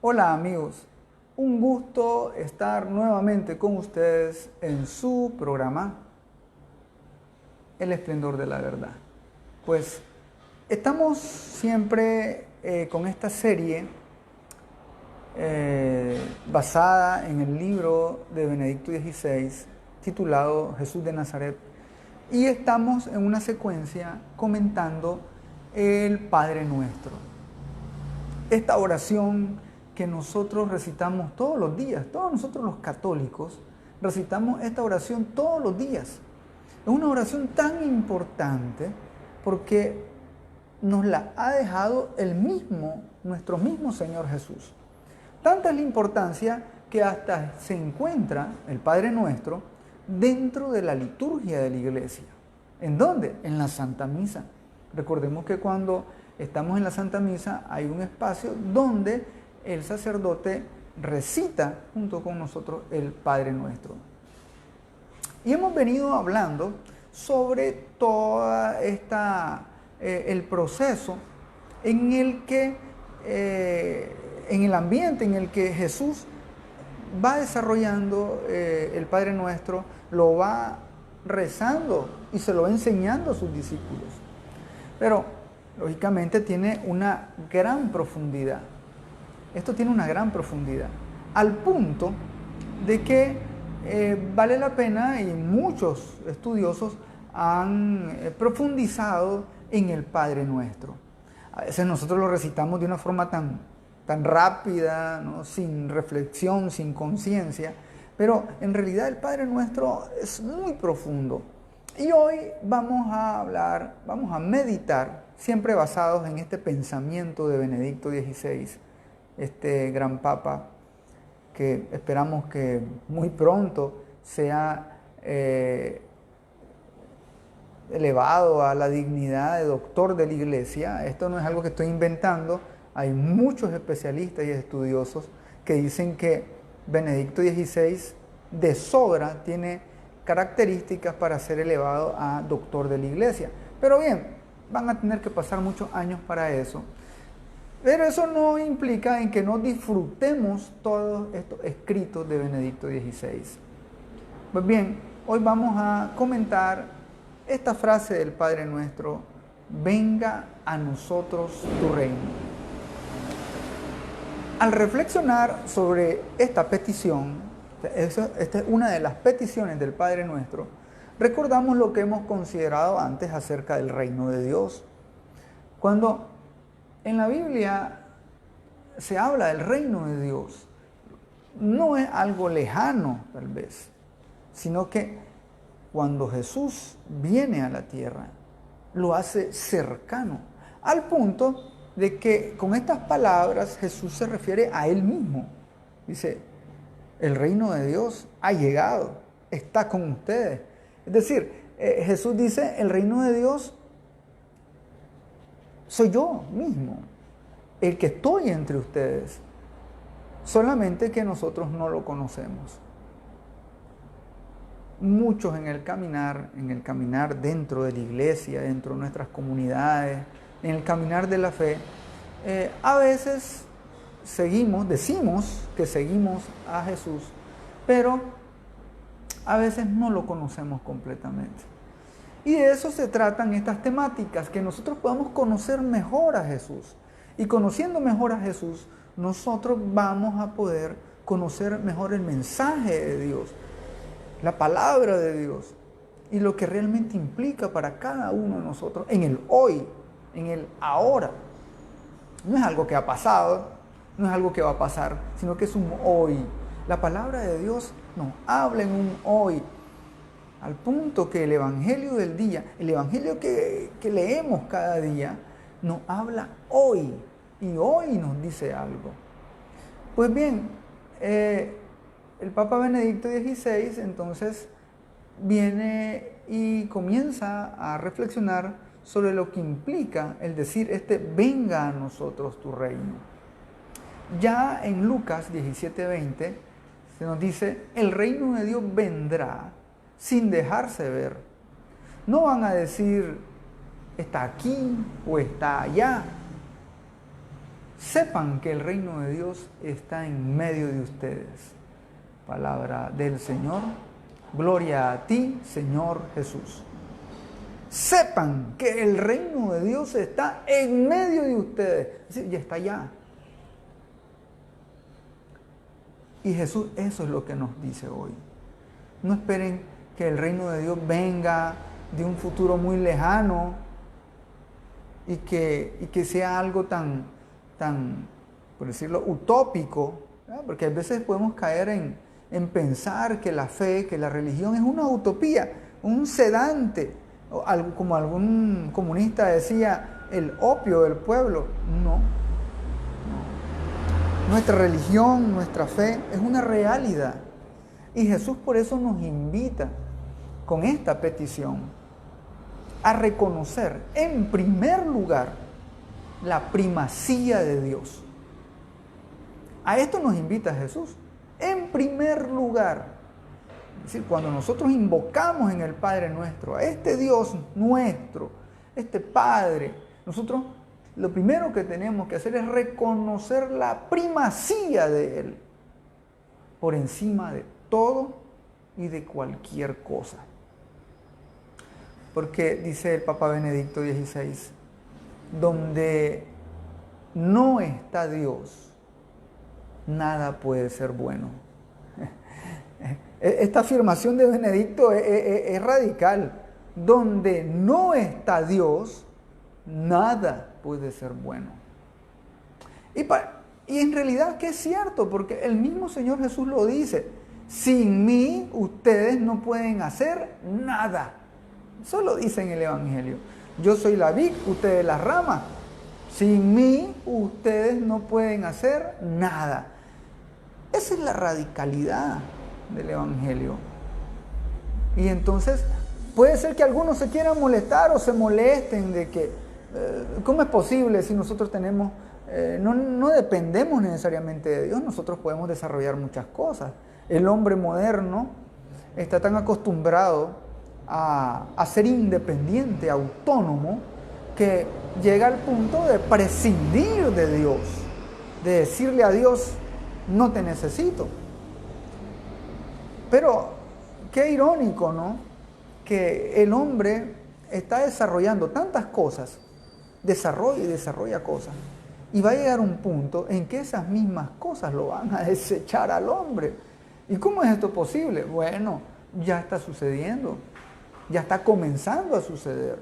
Hola amigos, un gusto estar nuevamente con ustedes en su programa El Esplendor de la Verdad. Pues estamos siempre con esta serie basada en el libro de Benedicto XVI titulado Jesús de Nazaret, y estamos en una secuencia comentando el Padre Nuestro. Esta oración que nosotros recitamos todos los días, todos nosotros los católicos recitamos esta oración todos los días. Es una oración tan importante porque nos la ha dejado nuestro mismo Señor Jesús. Tanta es la importancia que hasta se encuentra el Padre Nuestro dentro de la liturgia de la iglesia. ¿En dónde? En la Santa Misa. Recordemos que cuando estamos en la Santa Misa hay un espacio donde el sacerdote recita junto con nosotros el Padre Nuestro. Y hemos venido hablando sobre toda el proceso en el que, en el ambiente en el que Jesús va desarrollando el Padre Nuestro, lo va rezando y se lo va enseñando a sus discípulos. Pero, lógicamente, tiene una gran profundidad. Esto tiene una gran profundidad, al punto de que vale la pena, y muchos estudiosos han profundizado en el Padre Nuestro. A veces nosotros lo recitamos de una forma tan rápida, ¿no? Sin reflexión, sin conciencia, pero en realidad el Padre Nuestro es muy profundo. Y hoy vamos a meditar, siempre basados en este pensamiento de Benedicto XVI, este gran Papa, que esperamos que muy pronto sea elevado a la dignidad de doctor de la Iglesia. Esto no es algo que estoy inventando. Hay muchos especialistas y estudiosos que dicen que Benedicto XVI de sobra tiene características para ser elevado a doctor de la Iglesia. Pero bien, van a tener que pasar muchos años para eso. Pero eso no implica en que no disfrutemos todos estos escritos de Benedicto XVI. Pues bien, hoy vamos a comentar esta frase del Padre Nuestro: venga a nosotros tu reino. Al reflexionar sobre esta petición, esta es una de las peticiones del Padre Nuestro, recordamos lo que hemos considerado antes acerca del reino de Dios. Cuando en la Biblia se habla del reino de Dios, no es algo lejano tal vez, sino que cuando Jesús viene a la tierra, lo hace cercano, al punto de que con estas palabras Jesús se refiere a Él mismo. Dice, el reino de Dios ha llegado, está con ustedes. Es decir, Jesús dice, el reino de Dios soy yo mismo, el que estoy entre ustedes, solamente que nosotros no lo conocemos. Muchos en el caminar dentro de la iglesia, dentro de nuestras comunidades, en el caminar de la fe, a veces decimos que seguimos a Jesús, pero a veces no lo conocemos completamente. Y de eso se tratan estas temáticas, que nosotros podamos conocer mejor a Jesús. Y conociendo mejor a Jesús, nosotros vamos a poder conocer mejor el mensaje de Dios, la palabra de Dios, y lo que realmente implica para cada uno de nosotros en el hoy, en el ahora. No es algo que ha pasado, no es algo que va a pasar, sino que es un hoy. La palabra de Dios nos habla en un hoy, al punto que el Evangelio del día, el Evangelio que leemos cada día, nos habla hoy, y hoy nos dice algo. Pues bien, el Papa Benedicto XVI entonces viene y comienza a reflexionar sobre lo que implica el decir venga a nosotros tu reino. Ya en Lucas 17:20 se nos dice, el reino de Dios vendrá sin dejarse ver. No van a decir, está aquí o está allá. sepan que el reino de Dios está en medio de ustedes. Palabra del Señor. Gloria a ti, Señor Jesús. Sepan que el reino de Dios está en medio de ustedes. Es decir, ya está allá. Y Jesús eso es lo que nos dice hoy. No esperen que el reino de Dios venga de un futuro muy lejano y que sea algo tan, por decirlo, utópico, ¿verdad? Porque a veces podemos caer en pensar que la fe, que la religión es una utopía, un sedante, o algo, como algún comunista decía, el opio del pueblo. No. Nuestra religión, nuestra fe es una realidad. Y Jesús por eso nos invita con esta petición a reconocer en primer lugar la primacía de Dios. A esto nos invita Jesús. En primer lugar, es decir, cuando nosotros invocamos en el Padre nuestro a este Dios nuestro, este Padre, nosotros lo primero que tenemos que hacer es reconocer la primacía de Él por encima de todo y de cualquier cosa. Porque dice el Papa Benedicto XVI, donde no está Dios, nada puede ser bueno. Esta afirmación de Benedicto es radical. Donde no está Dios, nada puede ser bueno. Y en realidad que es cierto, porque el mismo Señor Jesús lo dice. Sin mí ustedes no pueden hacer nada. Eso lo dice en el Evangelio. Yo soy la vid, ustedes las ramas. Sin mí ustedes no pueden hacer nada. Esa es la radicalidad del Evangelio. Y entonces puede ser que algunos se quieran molestar o se molesten de que ¿cómo es posible si nosotros tenemos no dependemos necesariamente de Dios? Nosotros podemos desarrollar muchas cosas. El hombre moderno está tan acostumbrado a ser independiente, autónomo, que llega al punto de prescindir de Dios, de decirle a Dios, no te necesito. Pero qué irónico, ¿no? Que el hombre está desarrollando tantas cosas, desarrolla y desarrolla cosas, y va a llegar un punto en que esas mismas cosas lo van a desechar al hombre. ¿Y cómo es esto posible? Bueno, ya está sucediendo, ya está comenzando a suceder.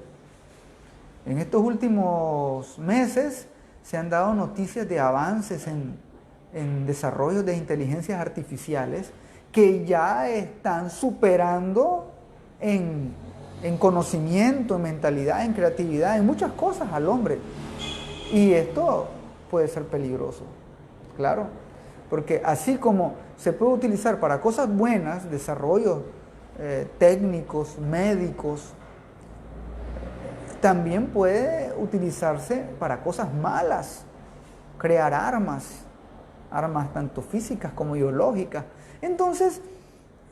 En estos últimos meses se han dado noticias de avances en desarrollo de inteligencias artificiales que ya están superando en conocimiento, en mentalidad, en creatividad, en muchas cosas al hombre. Y esto puede ser peligroso, claro, porque así como se puede utilizar para cosas buenas, desarrollos técnicos, médicos, también puede utilizarse para cosas malas, crear armas tanto físicas como biológicas. Entonces,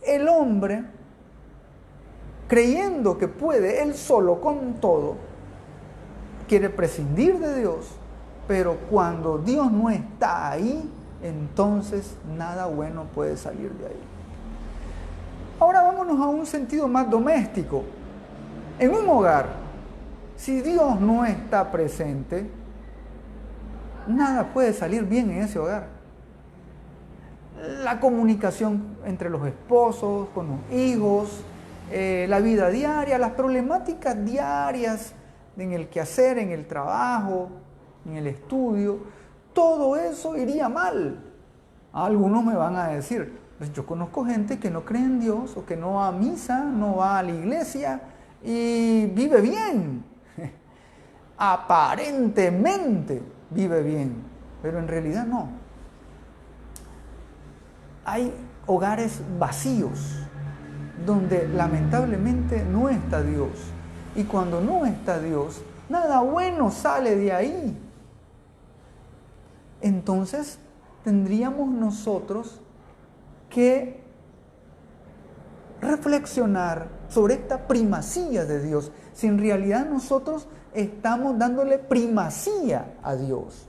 el hombre, creyendo que puede él solo con todo, quiere prescindir de Dios, pero cuando Dios no está ahí, entonces nada bueno puede salir de ahí. Ahora vámonos a un sentido más doméstico. En un hogar, si Dios no está presente, nada puede salir bien en ese hogar. La comunicación entre los esposos, con los hijos, la vida diaria, las problemáticas diarias en el quehacer, en el trabajo, en el estudio, todo eso iría mal. Algunos me van a decir, pues yo conozco gente que no cree en Dios o que no va a misa, no va a la iglesia y vive bien. Aparentemente vive bien, pero en realidad no. Hay hogares vacíos donde lamentablemente no está Dios. Y cuando no está Dios, nada bueno sale de ahí. Entonces tendríamos nosotros que reflexionar sobre esta primacía de Dios, si en realidad nosotros estamos dándole primacía a Dios.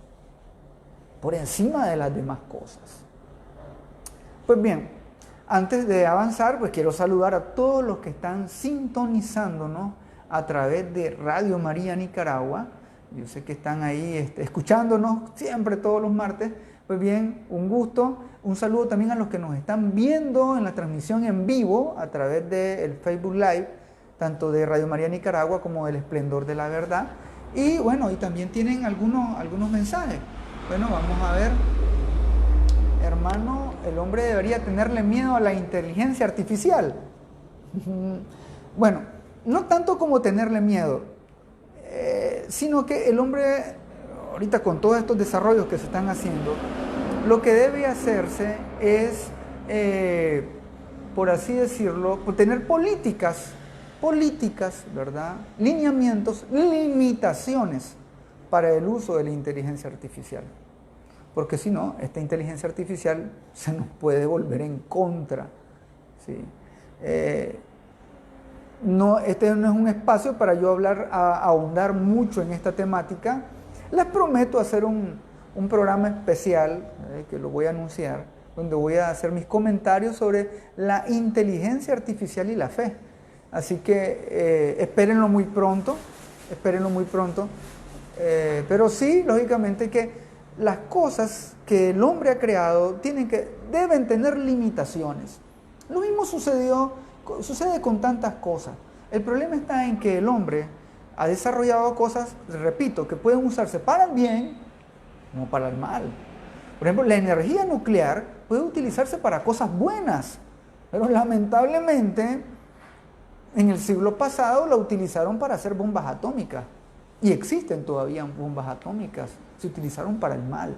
por encima de las demás cosas. Pues bien, antes de avanzar, pues quiero saludar a todos los que están sintonizándonos a través de Radio María Nicaragua. Yo sé que están ahí escuchándonos siempre todos los martes. Pues bien, un gusto. Un saludo también a los que nos están viendo en la transmisión en vivo a través del Facebook Live, tanto de Radio María Nicaragua como del Esplendor de la Verdad. Y bueno, y también tienen algunos mensajes. Bueno, vamos a ver. Hermano, el hombre debería tenerle miedo a la inteligencia artificial. Bueno, no tanto como tenerle miedo, sino que el hombre, ahorita con todos estos desarrollos que se están haciendo, lo que debe hacerse es, por así decirlo, tener políticas, ¿verdad? Lineamientos, limitaciones para el uso de la inteligencia artificial. Porque si no, esta inteligencia artificial se nos puede volver en contra, ¿sí? No, este no es un espacio para yo ahondar mucho en esta temática. Les prometo hacer un programa especial, que lo voy a anunciar, donde voy a hacer mis comentarios sobre la inteligencia artificial y la fe. Así que espérenlo muy pronto, pero sí, lógicamente que las cosas que el hombre ha creado deben tener limitaciones. Lo mismo sucede con tantas cosas. El problema está en que el hombre ha desarrollado cosas, repito, que pueden usarse para el bien como para el mal. Por ejemplo, la energía nuclear puede utilizarse para cosas buenas, pero lamentablemente en el siglo pasado la utilizaron para hacer bombas atómicas. Y existen todavía bombas atómicas, se utilizaron para el mal.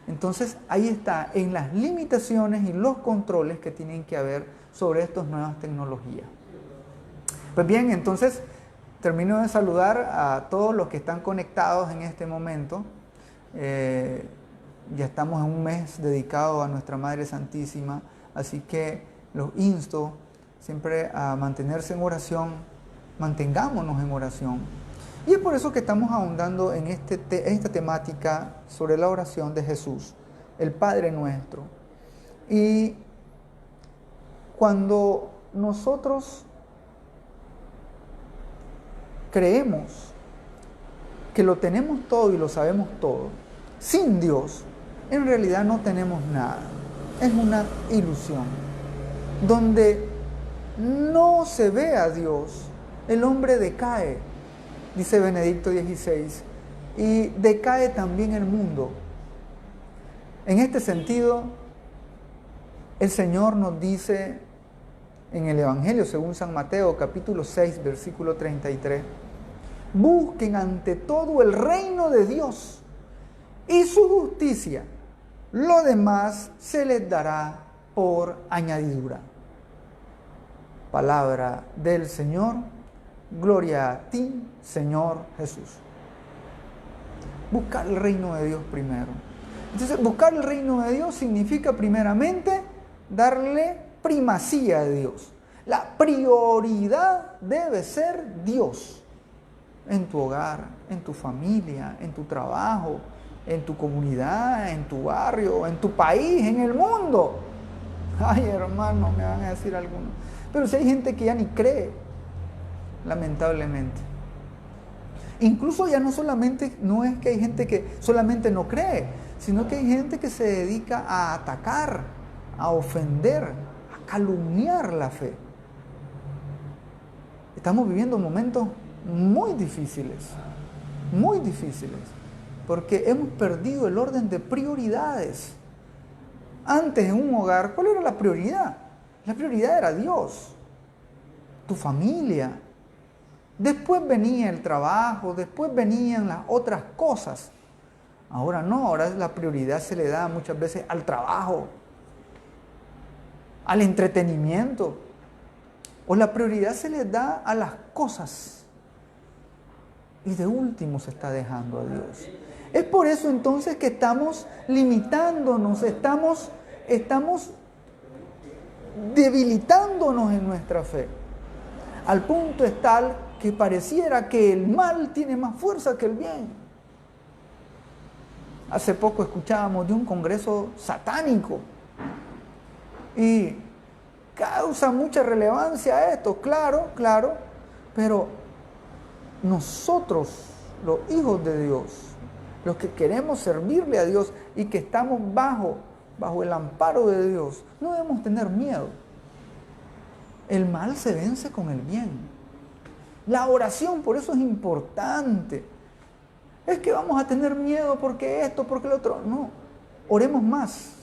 Entonces ahí está, en las limitaciones y los controles que tienen que haber sobre estas nuevas tecnologías. Pues bien, entonces termino de saludar a todos los que están conectados en este momento. Ya estamos en un mes dedicado a nuestra Madre Santísima, así que los insto siempre a mantenerse en oración, mantengámonos en oración. Y es por eso que estamos ahondando en esta temática sobre la oración de Jesús, el Padre Nuestro. Y cuando nosotros creemos que lo tenemos todo y lo sabemos todo, sin Dios, en realidad no tenemos nada. Es una ilusión. Donde no se ve a Dios, el hombre decae, dice Benedicto XVI, y decae también el mundo. En este sentido, el Señor nos dice en el Evangelio según San Mateo, capítulo 6, versículo 33, busquen ante todo el reino de Dios y su justicia, lo demás se les dará por añadidura. Palabra del Señor. Gloria a ti, Señor Jesús. Buscar el reino de Dios primero. Entonces, buscar el reino de Dios significa primeramente darle primacía a Dios. La prioridad debe ser Dios. En tu hogar, en tu familia, en tu trabajo, en tu comunidad, en tu barrio, en tu país, en el mundo. Ay, hermano, me van a decir algunos. Pero si hay gente que ya ni cree, lamentablemente. Incluso ya no es que hay gente que solamente no cree, sino que hay gente que se dedica a atacar, a ofender, a calumniar la fe. Estamos viviendo momentos muy difíciles, porque hemos perdido el orden de prioridades. Antes en un hogar, ¿cuál era la prioridad? La prioridad era Dios, tu familia. Después venía el trabajo, después venían las otras cosas. Ahora no, ahora la prioridad se le da muchas veces al trabajo, al entretenimiento, o la prioridad se le da a las cosas. Y de último se está dejando a Dios. Es por eso entonces que estamos limitándonos, estamos debilitándonos en nuestra fe. Al punto es tal que pareciera que el mal tiene más fuerza que el bien. Hace poco escuchábamos de un congreso satánico y causa mucha relevancia esto, claro, pero nosotros, los hijos de Dios, los que queremos servirle a Dios y que estamos bajo el amparo de Dios, no debemos tener miedo. El mal se vence con el bien. La oración, por eso es importante. Es que vamos a tener miedo porque esto, porque lo otro. No, oremos más,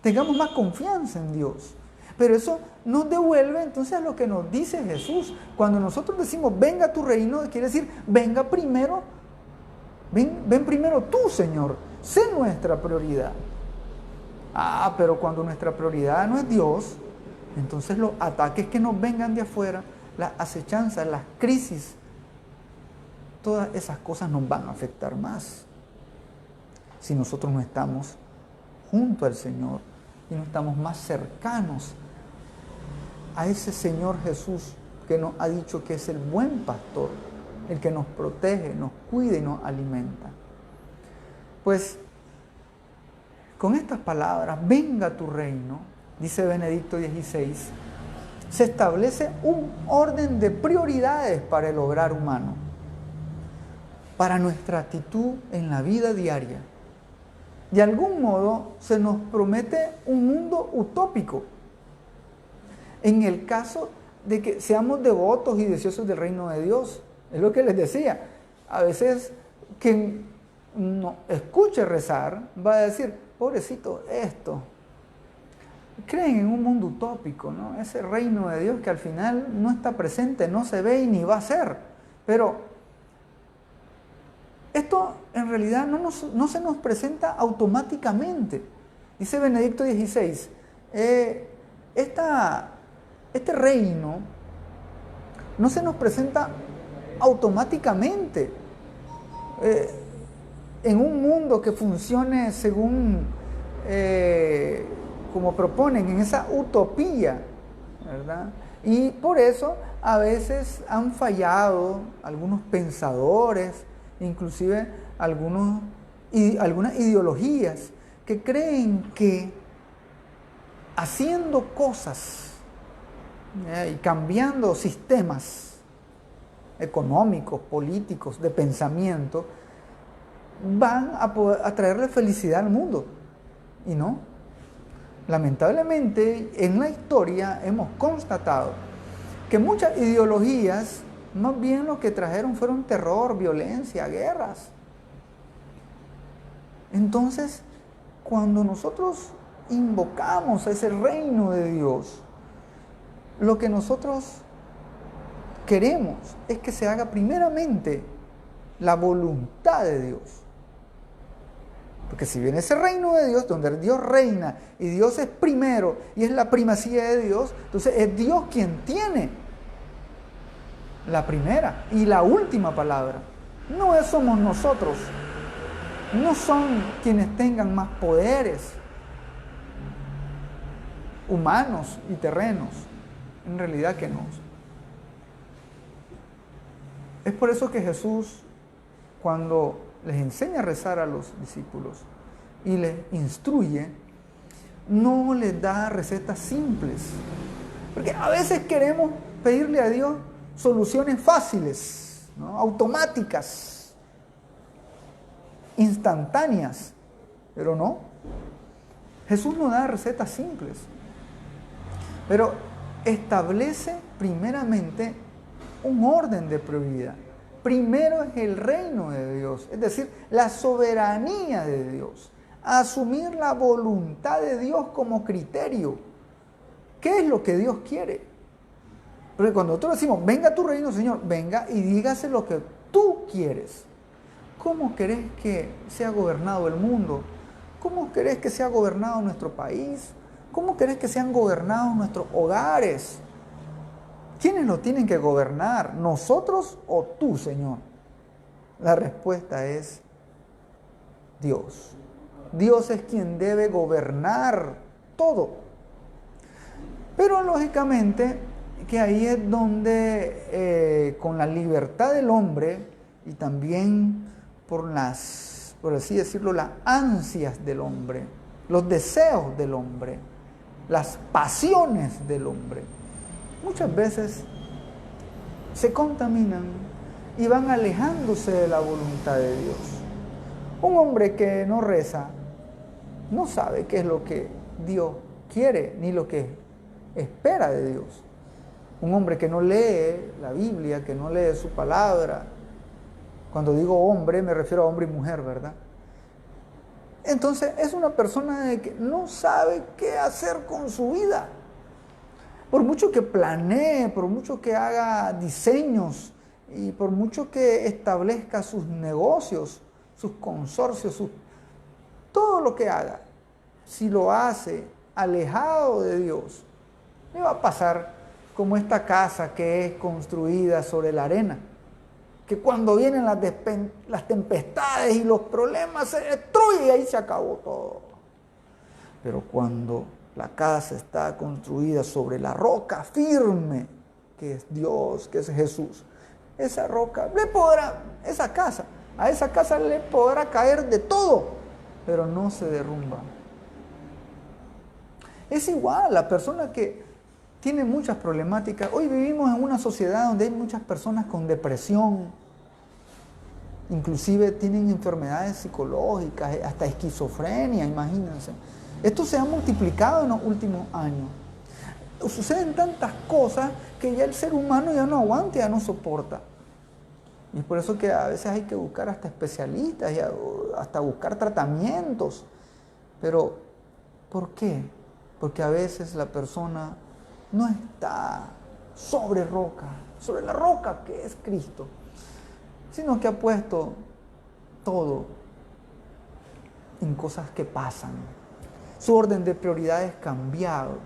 tengamos más confianza en Dios. Pero eso nos devuelve entonces a lo que nos dice Jesús. Cuando nosotros decimos, venga tu reino, quiere decir, venga primero, ven primero tú, Señor, sé nuestra prioridad. Pero cuando nuestra prioridad no es Dios, entonces los ataques que nos vengan de afuera, las acechanzas, las crisis, todas esas cosas nos van a afectar más si nosotros no estamos junto al Señor y no estamos más cercanos a ese Señor Jesús que nos ha dicho que es el buen pastor, el que nos protege, nos cuida y nos alimenta. Pues con estas palabras, venga tu reino, dice Benedicto XVI, se establece un orden de prioridades para el obrar humano, para nuestra actitud en la vida diaria. De algún modo se nos promete un mundo utópico, en el caso de que seamos devotos y deseosos del reino de Dios. Es lo que les decía, a veces quien no escuche rezar va a decir, pobrecito esto. Creen en un mundo utópico, ¿no? Ese reino de Dios que al final no está presente, no se ve y ni va a ser. Pero esto en realidad no se nos presenta automáticamente. Dice Benedicto XVI, este reino no se nos presenta automáticamente en un mundo que funcione según como proponen, en esa utopía, ¿verdad? Y por eso a veces han fallado algunos pensadores, inclusive algunas ideologías que creen que haciendo cosas y cambiando sistemas económicos, políticos, de pensamiento, van a traerle felicidad al mundo. Y no. Lamentablemente, en la historia hemos constatado que muchas ideologías más bien lo que trajeron fueron terror, violencia, guerras. Entonces, cuando nosotros invocamos a ese reino de Dios, lo que nosotros queremos es que se haga primeramente la voluntad de Dios. Porque si viene ese reino de Dios, donde Dios reina y Dios es primero y es la primacía de Dios, entonces es Dios quien tiene la primera y la última palabra. No somos nosotros, no son quienes tengan más poderes humanos y terrenos, en realidad que no. Es por eso que Jesús, cuando les enseña a rezar a los discípulos y les instruye, no les da recetas simples. Porque a veces queremos pedirle a Dios soluciones fáciles, ¿no? Automáticas, instantáneas, pero no. Jesús no da recetas simples, pero establece primeramente un orden de prioridad. Primero es el reino de Dios, es decir, la soberanía de Dios. Asumir la voluntad de Dios como criterio. ¿Qué es lo que Dios quiere? Porque cuando nosotros decimos, venga tu reino, Señor, venga y dígase lo que tú quieres. ¿Cómo querés que sea gobernado el mundo? ¿Cómo querés que sea gobernado nuestro país? ¿Cómo querés que sean gobernados nuestros hogares? ¿Quiénes lo tienen que gobernar? ¿Nosotros o tú, Señor? La respuesta es Dios. Dios es quien debe gobernar todo. Pero lógicamente que ahí es donde con la libertad del hombre y también por por así decirlo, las ansias del hombre, los deseos del hombre, las pasiones del hombre, muchas veces se contaminan y van alejándose de la voluntad de Dios. Un hombre que no reza no sabe qué es lo que Dios quiere ni lo que espera de Dios. Un hombre que no lee la Biblia, que no lee su palabra, cuando digo hombre me refiero a hombre y mujer, ¿verdad? Entonces es una persona que no sabe qué hacer con su vida. Por mucho que planee, por mucho que haga diseños y por mucho que establezca sus negocios, sus consorcios, todo lo que haga, si lo hace alejado de Dios, le va a pasar como esta casa que es construida sobre la arena, que cuando vienen las tempestades y los problemas se destruye y ahí se acabó todo. Pero cuando la casa está construida sobre la roca firme, que es Dios, que es Jesús, esa roca a esa casa le podrá caer de todo, pero no se derrumba. Es igual la persona que tiene muchas problemáticas. Hoy vivimos en una sociedad donde hay muchas personas con depresión, inclusive tienen enfermedades psicológicas, hasta esquizofrenia, imagínense. Esto se ha multiplicado en los últimos años. Suceden tantas cosas que ya el ser humano ya no aguanta, ya no soporta. Y es por eso que a veces hay que buscar hasta especialistas y hasta buscar tratamientos. Pero, ¿por qué? Porque a veces la persona no está sobre la roca que es Cristo, sino que ha puesto todo en cosas que pasan. Su orden de prioridades cambiado.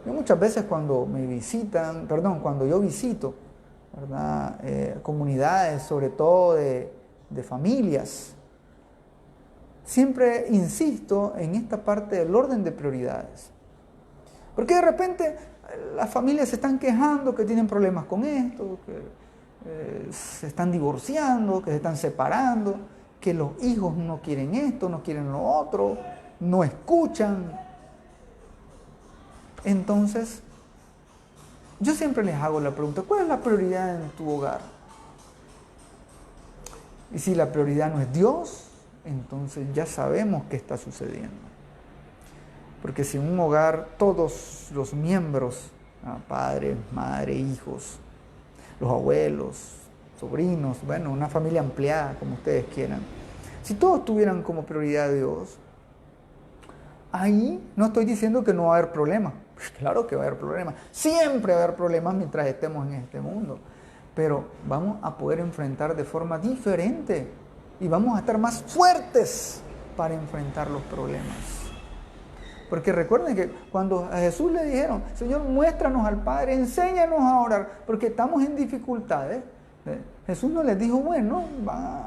Y muchas veces cuando yo visito, ¿verdad? Comunidades, sobre todo de familias, siempre insisto en esta parte del orden de prioridades. Porque de repente las familias se están quejando que tienen problemas con esto, que se están divorciando, que se están separando, que los hijos no quieren esto, no quieren lo otro, no escuchan. Entonces, yo siempre les hago la pregunta, ¿cuál es la prioridad en tu hogar? Y si la prioridad no es Dios, entonces ya sabemos qué está sucediendo. Porque si en un hogar todos los miembros, padres, madre, hijos, los abuelos, sobrinos, bueno, una familia ampliada, como ustedes quieran, si todos tuvieran como prioridad a Dios, ahí no estoy diciendo que no va a haber problemas. Claro que va a haber problemas. Siempre va a haber problemas mientras estemos en este mundo. Pero vamos a poder enfrentar de forma diferente y vamos a estar más fuertes para enfrentar los problemas. Porque recuerden que cuando a Jesús le dijeron, Señor, muéstranos al Padre, enséñanos a orar, porque estamos en dificultades, Jesús no les dijo, bueno,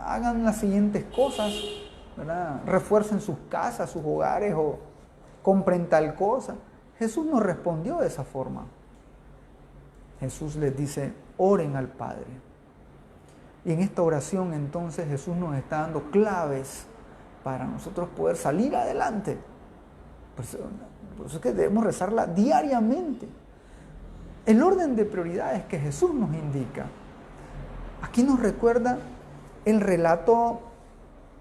hagan las siguientes cosas, ¿verdad? Refuercen sus casas, sus hogares o compren tal cosa. Jesús no respondió de esa forma. Jesús les dice, oren al Padre. Y en esta oración entonces Jesús nos está dando claves para nosotros poder salir adelante. Por eso es que debemos rezarla diariamente. El orden de prioridades que Jesús nos indica. Aquí nos recuerda el relato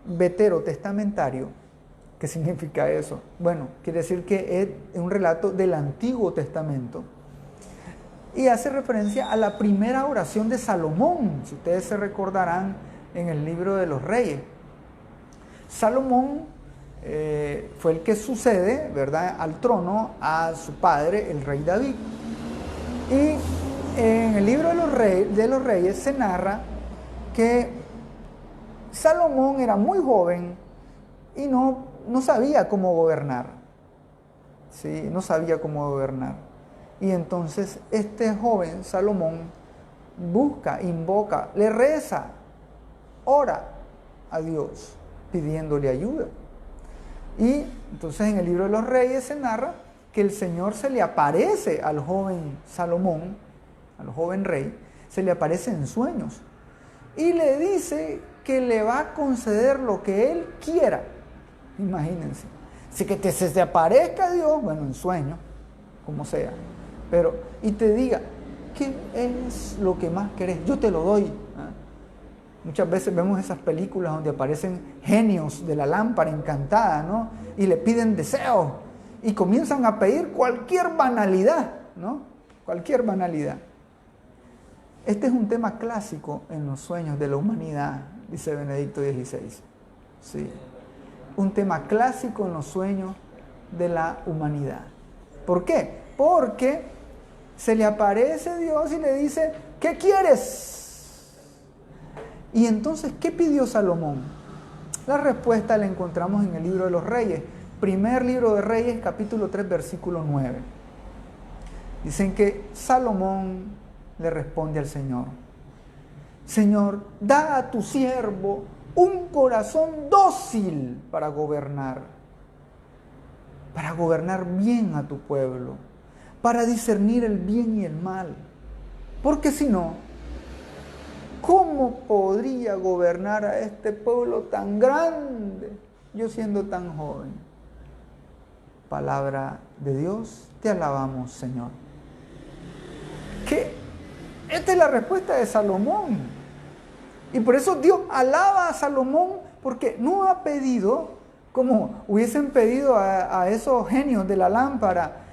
veterotestamentario. ¿Qué significa eso? Bueno, quiere decir que es un relato del Antiguo Testamento y hace referencia a la primera oración de Salomón, si ustedes se recordarán en el libro de los Reyes. Salomón fue el que sucede, ¿verdad?, al trono a su padre, el rey David. Y en el libro de los Reyes se narra que Salomón era muy joven y no sabía cómo gobernar. ¿Sí? No sabía cómo gobernar. Y entonces este joven Salomón busca, invoca, le reza, ora a Dios pidiéndole ayuda. Y entonces en el libro de los Reyes se narra que el Señor se le aparece al joven Salomón, al joven rey, se le aparece en sueños y le dice que le va a conceder lo que Él quiera. Imagínense. Si que se te aparezca Dios, bueno, en sueño, como sea, pero, y te diga, ¿qué es lo que más querés? Yo te lo doy. ¿Ah? Muchas veces vemos esas películas donde aparecen genios de la lámpara encantada, ¿no? Y le piden deseos y comienzan a pedir cualquier banalidad, ¿no? Cualquier banalidad. Este es un tema clásico en los sueños de la humanidad, dice Benedicto XVI. Sí. Un tema clásico en los sueños de la humanidad. ¿Por qué? Porque se le aparece Dios y le dice, ¿qué quieres? Y entonces, ¿qué pidió Salomón? La respuesta la encontramos en el libro de los Reyes, primer libro de Reyes, capítulo 3, versículo 9. Dicen que Salomón le responde al Señor, Señor, da a tu siervo un corazón dócil para gobernar bien a tu pueblo, para discernir el bien y el mal. Porque si no, ¿cómo podría gobernar a este pueblo tan grande, yo siendo tan joven? Palabra de Dios, te alabamos, Señor. ¿Qué? Esta es la respuesta de Salomón. Y por eso Dios alaba a Salomón, porque no ha pedido, como hubiesen pedido a esos genios de la lámpara,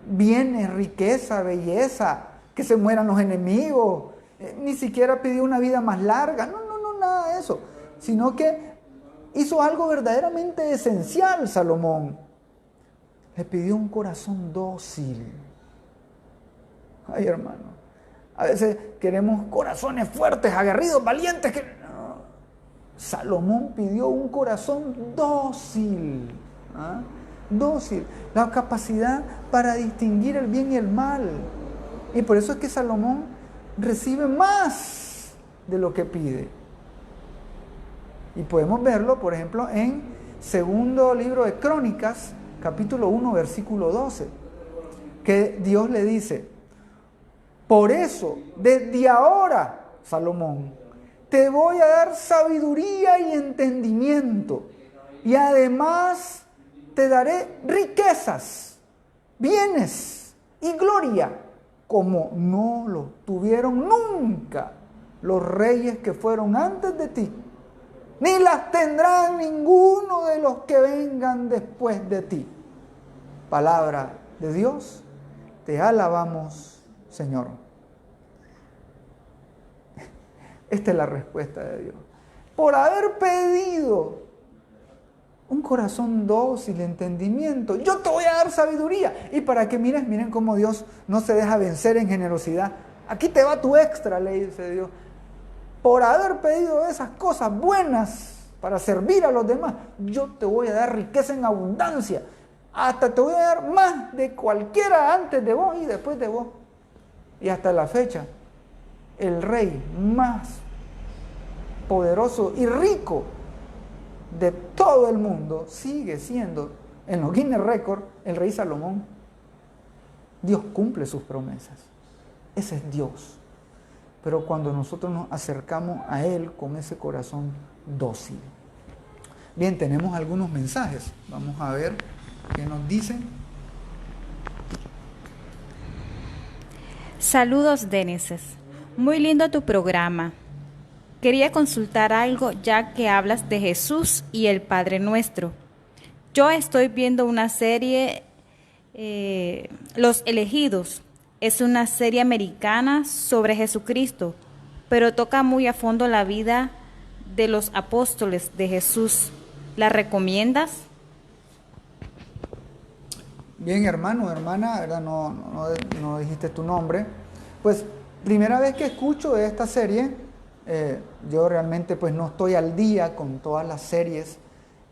bienes, riqueza, belleza, que se mueran los enemigos, ni siquiera pidió una vida más larga, no, nada de eso, sino que hizo algo verdaderamente esencial Salomón. Le pidió un corazón dócil. Ay, hermano, a veces queremos corazones fuertes, aguerridos, valientes. No. Salomón pidió un corazón dócil. ¿Ah? Dócil. La capacidad para distinguir el bien y el mal. Y por eso es que Salomón recibe más de lo que pide. Y podemos verlo, por ejemplo, en segundo libro de Crónicas, capítulo 1, versículo 12. Que Dios le dice, por eso, desde ahora, Salomón, te voy a dar sabiduría y entendimiento. Y además te daré riquezas, bienes y gloria, como no lo tuvieron nunca los reyes que fueron antes de ti, ni las tendrán ninguno de los que vengan después de ti. Palabra de Dios, te alabamos, Señor. Esta es la respuesta de Dios. Por haber pedido un corazón dócil de entendimiento, yo te voy a dar sabiduría. Y para que miren cómo Dios no se deja vencer en generosidad. Aquí te va tu extra, le dice Dios. Por haber pedido esas cosas buenas para servir a los demás, yo te voy a dar riqueza en abundancia. Hasta te voy a dar más de cualquiera antes de vos y después de vos. Y hasta la fecha, el rey más poderoso y rico de todo el mundo sigue siendo, en los Guinness Records, el rey Salomón. Dios cumple sus promesas. Ese es Dios. Pero cuando nosotros nos acercamos a Él con ese corazón dócil. Bien, tenemos algunos mensajes. Vamos a ver qué nos dicen. Saludos, Deneses. Muy lindo tu programa. Quería consultar algo ya que hablas de Jesús y el Padre Nuestro. Yo estoy viendo una serie, Los Elegidos. Es una serie americana sobre Jesucristo, pero toca muy a fondo la vida de los apóstoles de Jesús. ¿La recomiendas? Bien, hermano, hermana, ¿verdad? No dijiste tu nombre. Pues, primera vez que escucho de esta serie, yo realmente pues no estoy al día con todas las series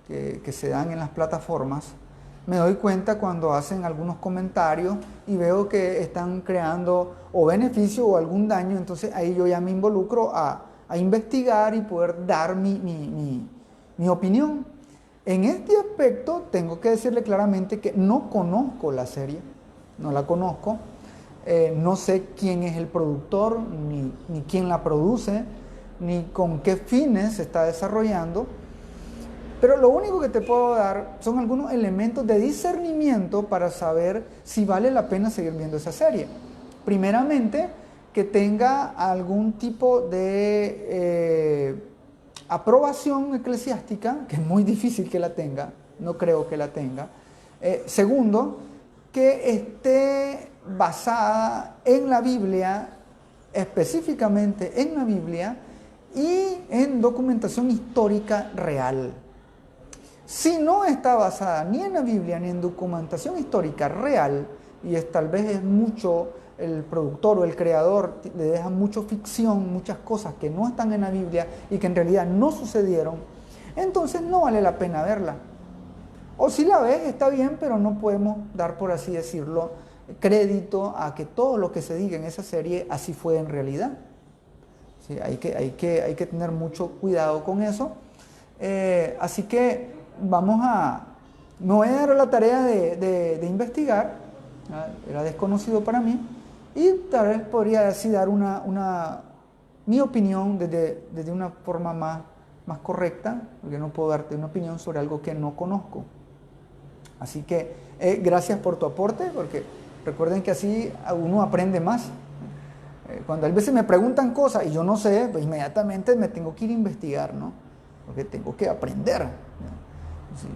que se dan en las plataformas. Me doy cuenta cuando hacen algunos comentarios y veo que están creando o beneficio o algún daño, entonces ahí yo ya me involucro a investigar y poder dar mi opinión. En este aspecto tengo que decirle claramente que no conozco la serie, no la conozco, no sé quién es el productor ni quién la produce, ni con qué fines se está desarrollando, pero lo único que te puedo dar son algunos elementos de discernimiento para saber si vale la pena seguir viendo esa serie. Primeramente, que tenga algún tipo de aprobación eclesiástica, que es muy difícil que la tenga, no creo que la tenga. Segundo, que esté basada en la Biblia, específicamente en la Biblia, y en documentación histórica real. Si no está basada ni en la Biblia ni en documentación histórica real, y tal vez es mucho, el productor o el creador le deja mucho ficción, muchas cosas que no están en la Biblia y que en realidad no sucedieron, entonces no vale la pena verla. O si la ves, está bien, pero no podemos dar, por así decirlo, crédito a que todo lo que se diga en esa serie así fue en realidad. Sí, hay que tener mucho cuidado con eso. Así que me voy a dar la tarea de investigar. Era desconocido para mí, y tal vez podría así dar mi opinión desde una forma más correcta, porque no puedo darte una opinión sobre algo que no conozco. Así que gracias por tu aporte, porque recuerden que así uno aprende más. Cuando a veces me preguntan cosas y yo no sé, pues inmediatamente me tengo que ir a investigar, ¿no? Porque tengo que aprender, ¿no?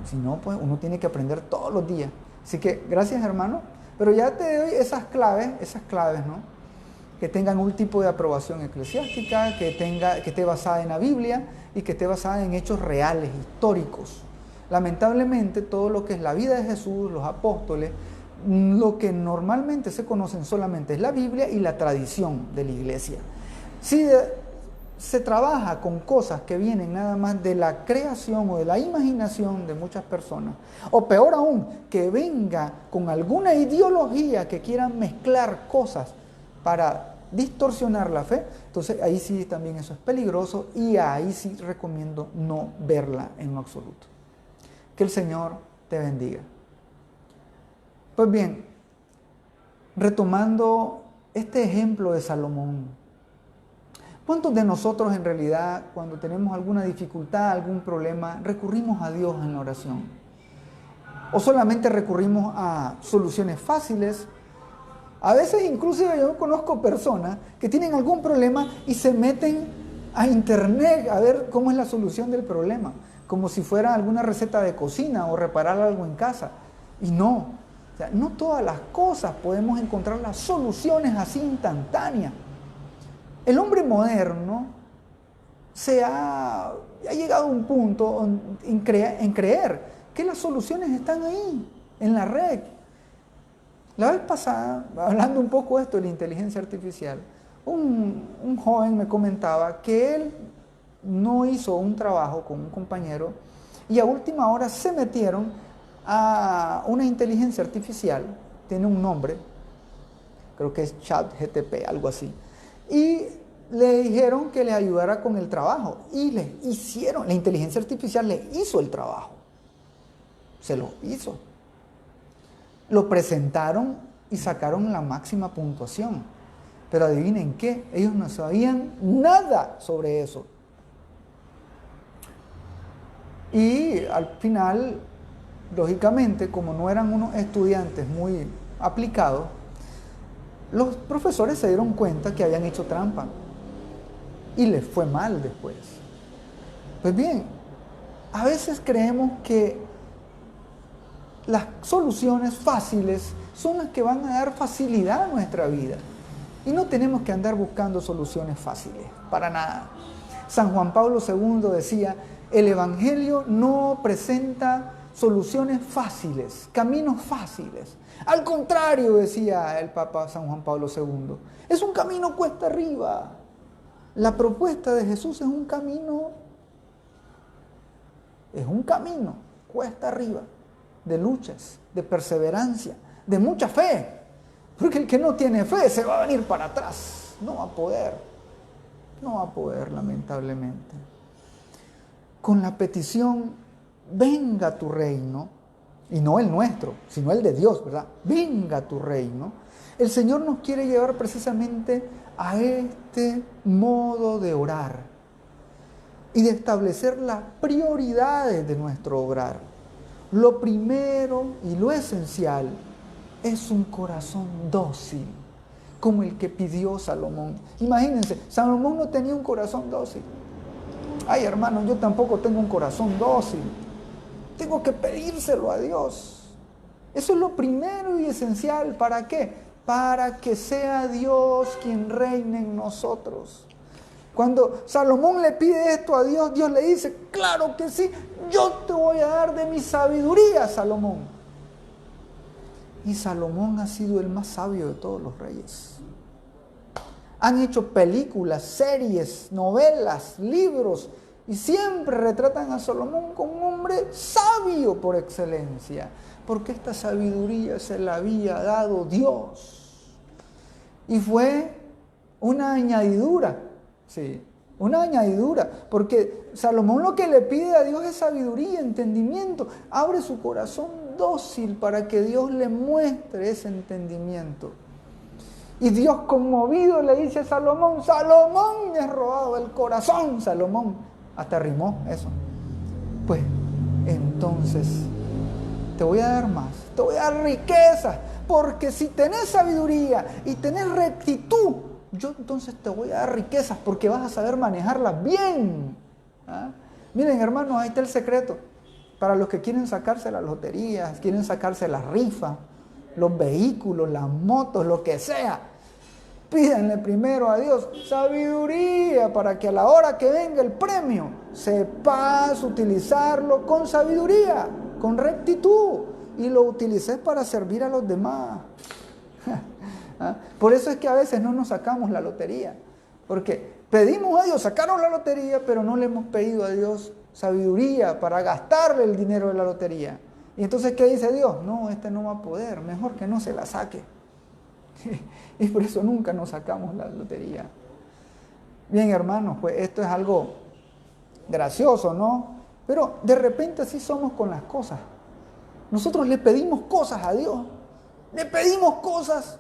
Si no, pues uno tiene que aprender todos los días. Así que gracias, hermano, pero ya te doy esas claves, ¿no? Que tengan un tipo de aprobación eclesiástica, que esté basada en la Biblia y que esté basada en hechos reales, históricos. Lamentablemente, todo lo que es la vida de Jesús, los apóstoles, lo que normalmente se conocen solamente es la Biblia y la tradición de la iglesia. Si se trabaja con cosas que vienen nada más de la creación o de la imaginación de muchas personas, o peor aún, que venga con alguna ideología que quieran mezclar cosas para distorsionar la fe, entonces ahí sí también eso es peligroso, y ahí sí recomiendo no verla en lo absoluto. Que el Señor te bendiga. Pues bien, retomando este ejemplo de Salomón, ¿cuántos de nosotros en realidad, cuando tenemos alguna dificultad, algún problema, recurrimos a Dios en la oración? ¿O solamente recurrimos a soluciones fáciles? A veces inclusive yo conozco personas que tienen algún problema y se meten a internet a ver cómo es la solución del problema, como si fuera alguna receta de cocina o reparar algo en casa. Y no, o sea, no todas las cosas podemos encontrar las soluciones así instantáneas. El hombre moderno ha llegado a un punto en creer que las soluciones están ahí, en la red. La vez pasada, hablando un poco de esto de la inteligencia artificial, un joven me comentaba que él no hizo un trabajo con un compañero y a última hora se metieron a una inteligencia artificial, tiene un nombre, creo que es ChatGPT, algo así, y le dijeron que les ayudara con el trabajo y le hicieron, la inteligencia artificial le hizo el trabajo, se lo hizo. Lo presentaron y sacaron la máxima puntuación. Pero adivinen qué, ellos no sabían nada sobre eso. Y al final, lógicamente, como no eran unos estudiantes muy aplicados, los profesores se dieron cuenta que habían hecho trampa. Y les fue mal después. Pues bien, a veces creemos que las soluciones fáciles son las que van a dar facilidad a nuestra vida. Y no tenemos que andar buscando soluciones fáciles, para nada. San Juan Pablo II decía, el Evangelio no presenta soluciones fáciles, caminos fáciles. Al contrario, decía el Papa San Juan Pablo II, es un camino cuesta arriba. La propuesta de Jesús es un camino cuesta arriba, de luchas, de perseverancia, de mucha fe, porque el que no tiene fe se va a venir para atrás, no va a poder lamentablemente. Con la petición, venga tu reino, y no el nuestro, sino el de Dios, ¿verdad? Venga tu reino. El Señor nos quiere llevar precisamente a este modo de orar, y de establecer las prioridades de nuestro obrar. Lo primero y lo esencial es un corazón dócil, como el que pidió Salomón. Imagínense, Salomón no tenía un corazón dócil. Ay, hermano, yo tampoco tengo un corazón dócil. Tengo que pedírselo a Dios. Eso es lo primero y esencial. ¿Para qué? Para que sea Dios quien reine en nosotros. Cuando Salomón le pide esto a Dios, Dios le dice, claro que sí, yo te voy a dar de mi sabiduría, Salomón. Y Salomón ha sido el más sabio de todos los reyes. Han hecho películas, series, novelas, libros, y siempre retratan a Salomón como un hombre sabio por excelencia, porque esta sabiduría se la había dado Dios. Y fue una añadidura, sí, una añadidura, porque Salomón lo que le pide a Dios es sabiduría, entendimiento. Abre su corazón dócil para que Dios le muestre ese entendimiento. Y Dios conmovido le dice a Salomón, Salomón, me has robado el corazón, Salomón. Hasta rimó eso. Pues entonces te voy a dar más, te voy a dar riquezas, porque si tenés sabiduría y tenés rectitud, yo entonces te voy a dar riquezas porque vas a saber manejarlas bien. ¿Ah? Miren, hermanos, ahí está el secreto. Para los que quieren sacarse las loterías, quieren sacarse las rifas, los vehículos, las motos, lo que sea, pídanle primero a Dios sabiduría para que a la hora que venga el premio sepas utilizarlo con sabiduría, con rectitud, y lo utilices para servir a los demás. Por eso es que a veces no nos sacamos la lotería, porque pedimos a Dios sacarnos la lotería, pero no le hemos pedido a Dios sabiduría para gastarle el dinero de la lotería. Y entonces, ¿qué dice Dios? No, este no va a poder, mejor que no se la saque. Y por eso nunca nos sacamos la lotería. Bien, hermanos, pues esto es algo gracioso, ¿no? Pero de repente así somos con las cosas. Nosotros le pedimos cosas a Dios, le pedimos cosas,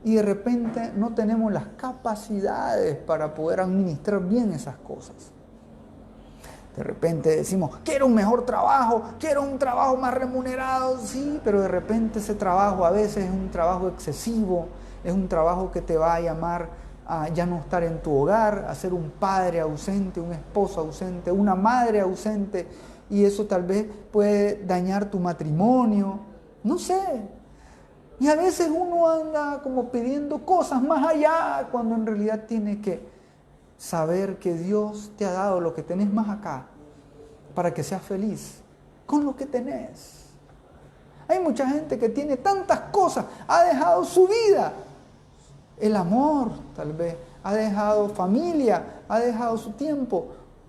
y de repente no tenemos las capacidades para poder administrar bien esas cosas. De repente decimos, quiero un mejor trabajo, quiero un trabajo más remunerado, sí, pero de repente ese trabajo a veces es un trabajo excesivo, es un trabajo que te va a llamar a ya no estar en tu hogar, a ser un padre ausente, un esposo ausente, una madre ausente, y eso tal vez puede dañar tu matrimonio, no sé. Y a veces uno anda como pidiendo cosas más allá, cuando en realidad tiene que saber que Dios te ha dado lo que tenés más acá, para que seas feliz con lo que tenés. Hay mucha gente que tiene tantas cosas, ha dejado su vida, el amor tal vez, ha dejado familia, ha dejado su tiempo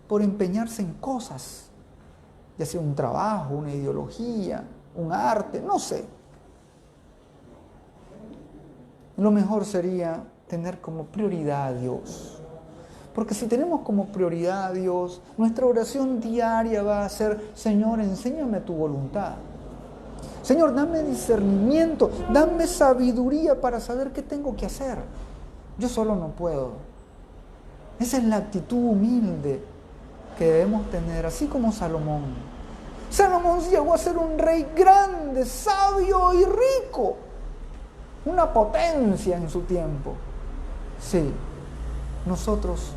por empeñarse en cosas, ya sea un trabajo, una ideología, un arte, no sé. Lo mejor sería tener como prioridad a Dios. Porque si tenemos como prioridad a Dios, nuestra oración diaria va a ser, Señor, enséñame tu voluntad. Señor, dame discernimiento, dame sabiduría para saber qué tengo que hacer. Yo solo no puedo. Esa es la actitud humilde que debemos tener, así como Salomón. Salomón llegó a ser un rey grande, sabio y rico. Una potencia en su tiempo. Sí, nosotros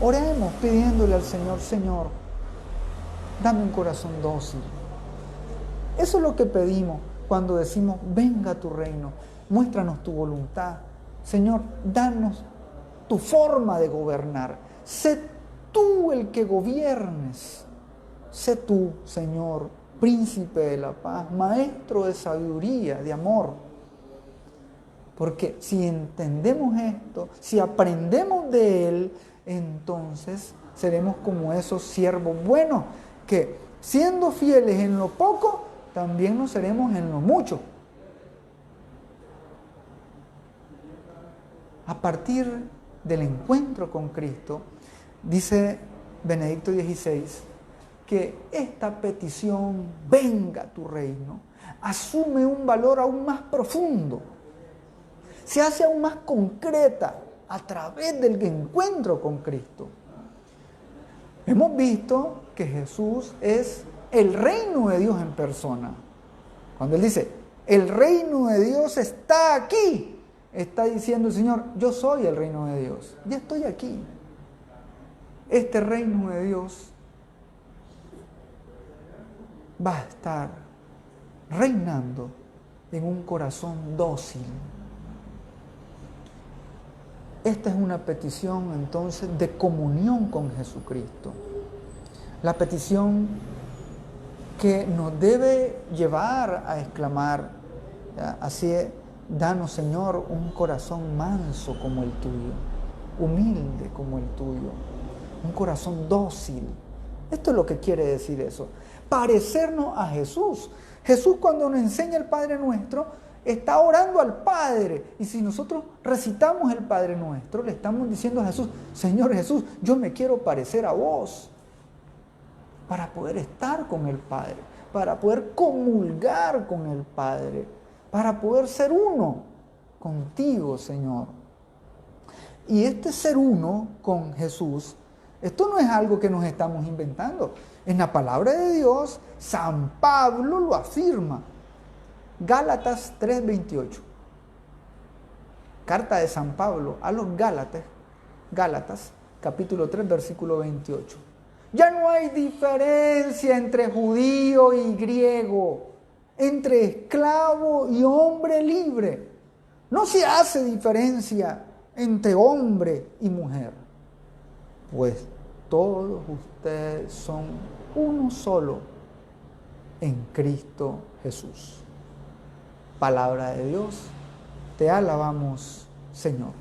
oremos pidiéndole al Señor, Señor, dame un corazón dócil. Eso es lo que pedimos cuando decimos, venga tu reino, muéstranos tu voluntad. Señor, danos tu forma de gobernar. Sé tú el que gobiernes. Sé tú, Señor, príncipe de la paz, maestro de sabiduría, de amor. Porque si entendemos esto, si aprendemos de Él, entonces seremos como esos siervos buenos, que siendo fieles en lo poco, también lo seremos en lo mucho. A partir del encuentro con Cristo, dice Benedicto XVI, que esta petición, venga tu reino, asume un valor aún más profundo. Se hace aún más concreta a través del encuentro con Cristo. Hemos visto que Jesús es el reino de Dios en persona. Cuando Él dice, el reino de Dios está aquí, está diciendo el Señor, yo soy el reino de Dios, ya estoy aquí. Este reino de Dios va a estar reinando en un corazón dócil. Esta es una petición entonces de comunión con Jesucristo. La petición que nos debe llevar a exclamar, ¿ya? Así es, danos Señor un corazón manso como el tuyo, humilde como el tuyo, un corazón dócil. Esto es lo que quiere decir eso, parecernos a Jesús. Jesús, cuando nos enseña el Padre Nuestro, está orando al Padre, y si nosotros recitamos el Padre Nuestro, le estamos diciendo a Jesús, Señor Jesús, yo me quiero parecer a vos, para poder estar con el Padre, para poder comulgar con el Padre, para poder ser uno contigo, Señor. Y este ser uno con Jesús, esto no es algo que nos estamos inventando. En la palabra de Dios, San Pablo lo afirma. Gálatas 3:28. Carta de San Pablo a los Gálatas, capítulo 3, versículo 28. Ya no hay diferencia entre judío y griego, entre esclavo y hombre libre. No se hace diferencia entre hombre y mujer, pues todos ustedes son uno solo en Cristo Jesús. Palabra de Dios, te alabamos, Señor.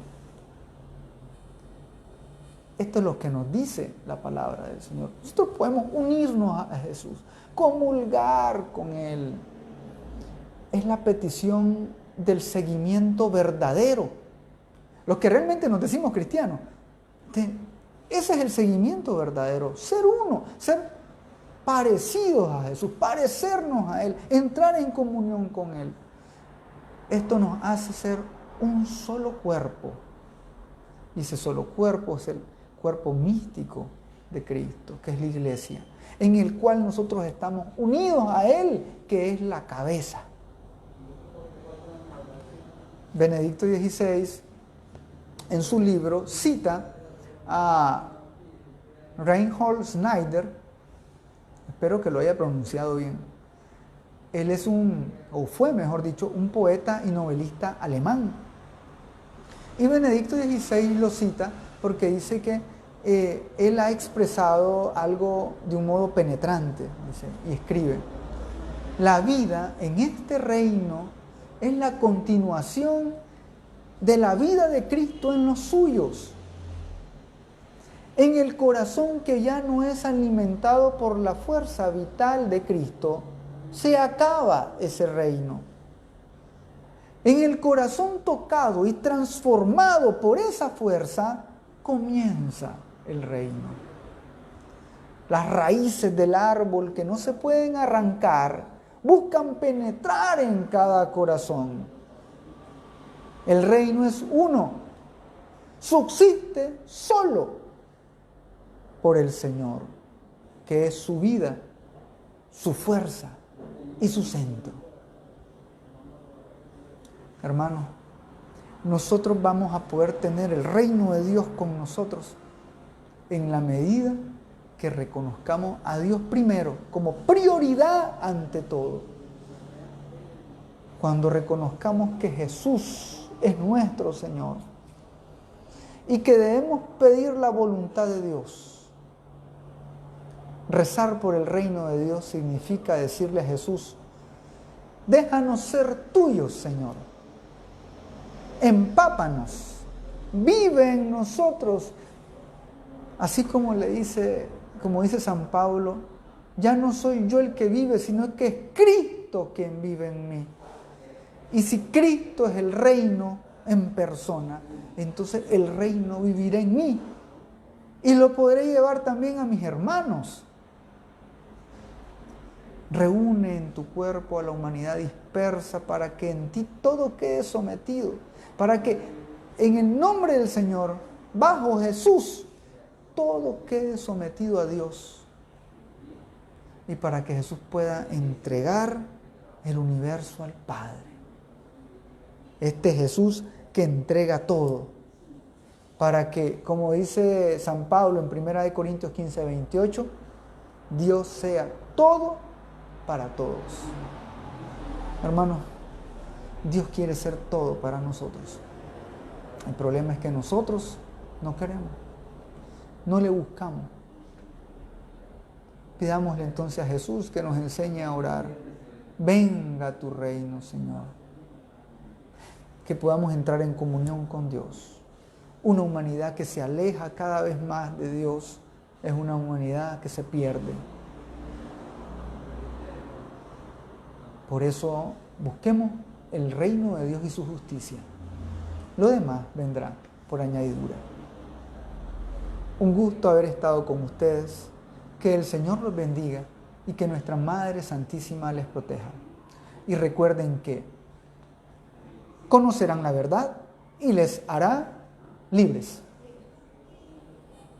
Esto es lo que nos dice la palabra del Señor. Nosotros podemos unirnos a Jesús, comulgar con Él. Es la petición del seguimiento verdadero. Los que realmente nos decimos cristianos, ese es el seguimiento verdadero. Ser uno, ser parecidos a Jesús, parecernos a Él, entrar en comunión con Él. Esto nos hace ser un solo cuerpo. Y ese solo cuerpo es el cuerpo místico de Cristo, que es la iglesia, en el cual nosotros estamos unidos a Él, que es la cabeza. Benedicto XVI, en su libro, cita a Reinhold Schneider, espero que lo haya pronunciado bien. Él es fue mejor dicho, un poeta y novelista alemán. Y Benedicto XVI lo cita porque dice que él ha expresado algo de un modo penetrante, dice, y escribe: la vida en este reino es la continuación de la vida de Cristo en los suyos. En el corazón que ya no es alimentado por la fuerza vital de Cristo, se acaba ese reino. En el corazón tocado y transformado por esa fuerza, comienza el reino. Las raíces del árbol que no se pueden arrancar buscan penetrar en cada corazón. El reino es uno, subsiste solo por el Señor, que es su vida, su fuerza y su centro. Hermanos, nosotros vamos a poder tener el reino de Dios con nosotros en la medida que reconozcamos a Dios primero como prioridad ante todo. Cuando reconozcamos que Jesús es nuestro Señor y que debemos pedir la voluntad de Dios. Rezar por el reino de Dios significa decirle a Jesús: déjanos ser tuyos, Señor. Empápanos, vive en nosotros. Así como dice San Pablo, ya no soy yo el que vive, sino que es Cristo quien vive en mí. Y si Cristo es el reino en persona, entonces el reino vivirá en mí. Y lo podré llevar también a mis hermanos. Reúne en tu cuerpo a la humanidad dispersa para que en ti todo quede sometido. Para que en el nombre del Señor, bajo Jesús, todo quede sometido a Dios y para que Jesús pueda entregar el universo al Padre. Este Jesús que entrega todo, para que, como dice San Pablo en 1 Corintios 15, 28, Dios sea todo para todos. Hermanos, Dios quiere ser todo para nosotros. El problema es que nosotros no queremos, no le buscamos. Pidámosle entonces a Jesús que nos enseñe a orar. Venga tu reino, Señor. Que podamos entrar en comunión con Dios. Una humanidad que se aleja cada vez más de Dios es una humanidad que se pierde. Por eso busquemos el reino de Dios y su justicia. Lo demás vendrá por añadidura. Un gusto haber estado con ustedes. Que el Señor los bendiga y que nuestra Madre Santísima les proteja. Y recuerden que conocerán la verdad y les hará libres.